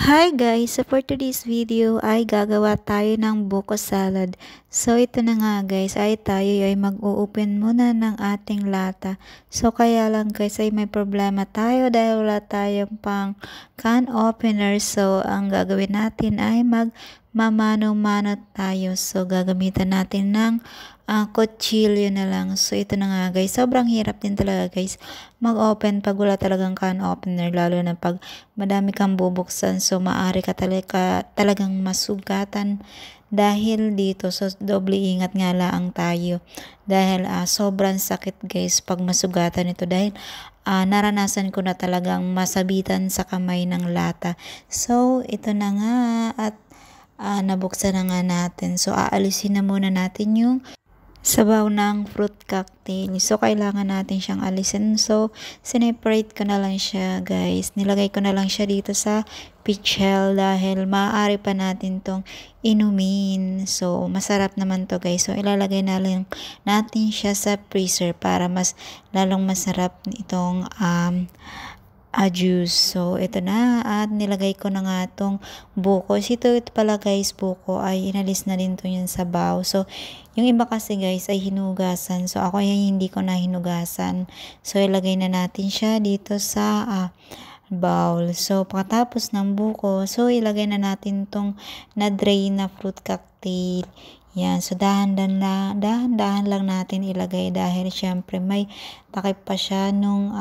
Hi guys! So for today's video ay gagawa tayo ng buko salad. So ito na nga guys, ay tayo ay mag-u-open muna ng ating lata. So kaya lang guys ay may problema tayo dahil wala tayong pang can opener. So ang gagawin natin ay magmamano-mano tayo. So gagamitan natin ng kutsilyo na lang. So ito na nga guys, sobrang hirap din talaga guys mag-open pag wala talagang can opener, lalo na pag madami kang bubuksan. So maaari ka talagang masugatan dahil dito. So doble ingat nga lang tayo dahil sobrang sakit guys pag masugatan ito, dahil naranasan ko na talagang masabitan sa kamay ng lata. So ito na nga at nabuksan na nga natin. So aalisin na muna natin yung sabaw ng fruit cocktail. So, kailangan natin siyang alisin. So, sineparate ko na lang siya, guys. Nilagay ko na lang siya dito sa pichel dahil maaari pa natin tong inumin. So, masarap naman to, guys. So, ilalagay na lang natin siya sa freezer para lalong masarap itong juice. So, ito na at nilagay ko na nga itong buko. Ito pala guys, buko ay inalis na din to yung sabaw. So, yung iba kasi guys ay hinugasan. So, ako ay hindi ko na hinugasan. So, ilagay na natin siya dito sa bowl. So, pagkatapos ng buko, so ilagay na natin tong na-drain na fruit cocktail. Yan. So, dahan-dahan lang natin ilagay dahil syempre may takip pa siya nung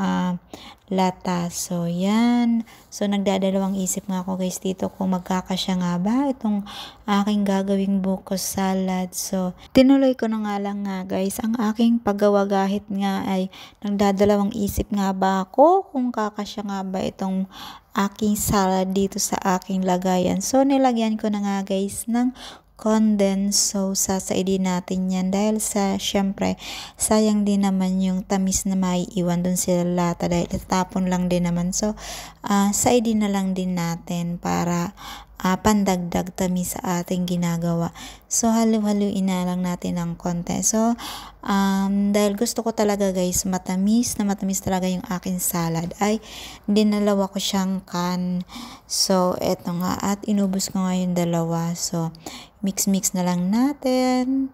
lata. So, yan. So, nagdadalawang isip nga ako guys dito kung magkakasya nga ba itong aking gagawing buko salad. So, tinuloy ko na nga lang nga guys ang aking paggawa, kahit nga ay nagdadalawang isip nga ba ako kung kakasya nga ba itong aking salad dito sa aking lagayan. So, nilagyan ko na nga guys ng condensed. So, sasaidin natin yan dahil syempre, sayang din naman yung tamis na maiiwan dun sa lata dahil itatapon lang din naman. So, saidin na lang din natin para pandagdag tamis sa ating ginagawa. So, halu-haluin na lang natin ng konti. So, dahil gusto ko talaga guys matamis talaga yung aking salad, ay dinalawa ko siyang can. So, eto nga at inubos ko nga yung dalawa. So, mix na lang natin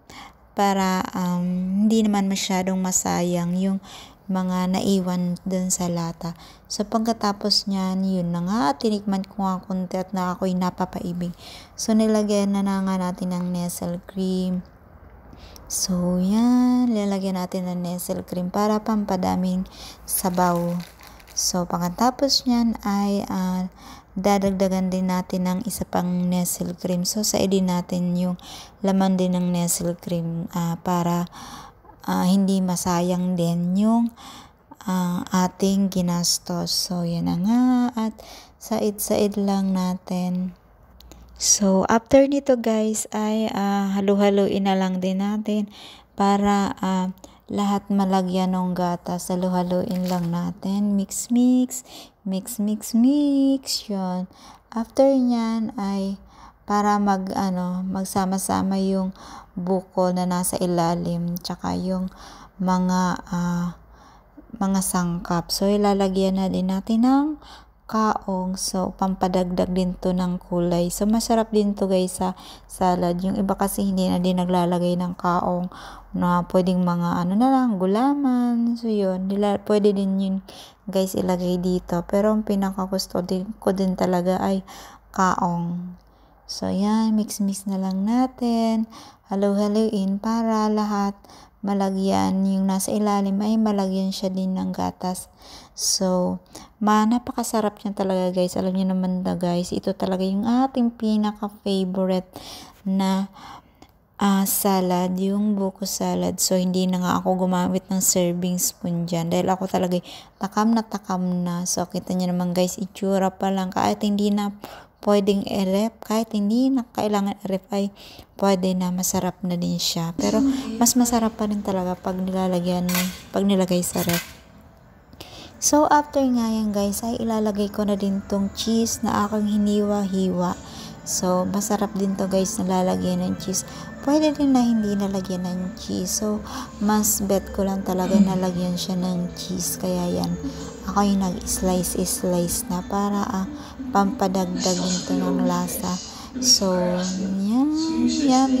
para hindi naman masyadong masayang yung mga naiwan dun sa lata. So, pagkatapos niyan, yun na nga, tinikman ko nga konti at ako'y napapaibig. So, nilagyan na nga natin ng Nestle cream. So, yan, lalagyan natin ng Nestle cream para pampadaming sabaw. So, pagkatapos niyan ay dadagdagan din natin ng isa pang Nestle cream. So, saidin natin yung laman din ng Nestle cream para hindi masayang din yung ating ginastos. So, yan na nga at said lang natin. So, after nito guys ay halu-haluin na lang din natin para lahat malagyan ng gatas. Halu-haluin lang natin. Mix. Yun. After nyan ay para magsama-sama yung buko na nasa ilalim tsaka yung mga sangkap. So, ilalagyan na din natin ng kaong. So, pampadagdag din to ng kulay. So, masarap din to guys sa salad. Yung iba kasi hindi na din naglalagay ng kaong na pwedeng mga na lang, gulaman. So, yun. Pwede din yun guys ilagay dito. Pero, ang pinakagusto ko din talaga ay kaong. So, yan. Mix na lang natin. Halu-haluin para lahat malagyan. Yung nasa ilalim ay malagyan siya din ng gatas. So, napakasarap niya talaga guys. Alam niyo naman na guys, ito talaga yung ating pinaka-favorite na salad, yung buko salad. So, hindi na nga ako gumamit ng serving spoon dyan dahil ako talaga takam na. So, kita niyo naman guys, itsura pa lang kahit hindi na pwedeng i-ref, kahit hindi na kailangan i-ref ay pwede na, masarap na din siya. Pero mas masarap pa rin talaga pag nilagay sa ref. So, after nga yan guys, ay ilalagay ko na din tong cheese na aking hiniwa-hiwa. So, masarap din to guys na lalagyan ng cheese. Pwede din na hindi nalagyan ng cheese. So, mas bet ko lang talaga nalagyan siya ng cheese. Kaya yan, ako yung nag-slice na para pampadagdag nito ng lasa. So, yan,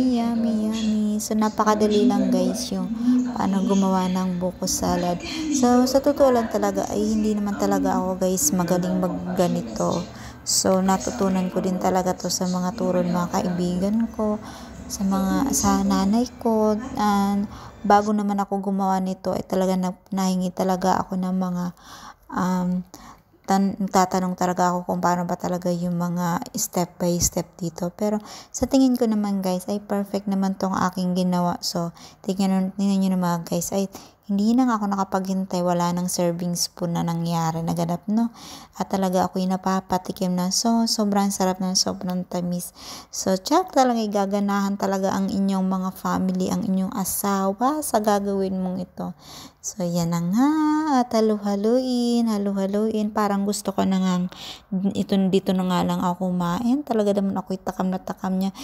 yummy. So, napakadali lang guys yung paano gumawa ng buko salad. So, sa totoo lang talaga ay hindi naman talaga ako guys magaling magganito. So, natutunan ko din talaga to sa mga turo ng mga kaibigan ko, sa nanay ko. And bago naman ako gumawa nito ay talaga nahingi talaga ako ng mga tatanong talaga ako kung paano ba talaga yung mga step by step dito. Pero sa tingin ko naman guys ay perfect naman tong aking ginawa. So tingnan nyo naman guys ay hindi na ako nakapaghintay, wala nang serving spoon na nangyari, naganap no. At talaga ako yung napapatikim na sobrang sarap ng sobrang tamis. So check talaga, gaganahan talaga ang inyong mga family, ang inyong asawa sa gagawin mong ito. So yan na nga, at halu-haluin, parang gusto ko na nga dito na nga lang ako kumain. Talaga naman ako takam na takam niya.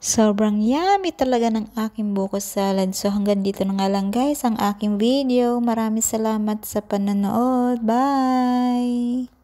Sobrang yummy talaga ng aking buko salad. So hanggang dito na nga lang guys ang aking video. Maraming salamat sa panonood. Bye!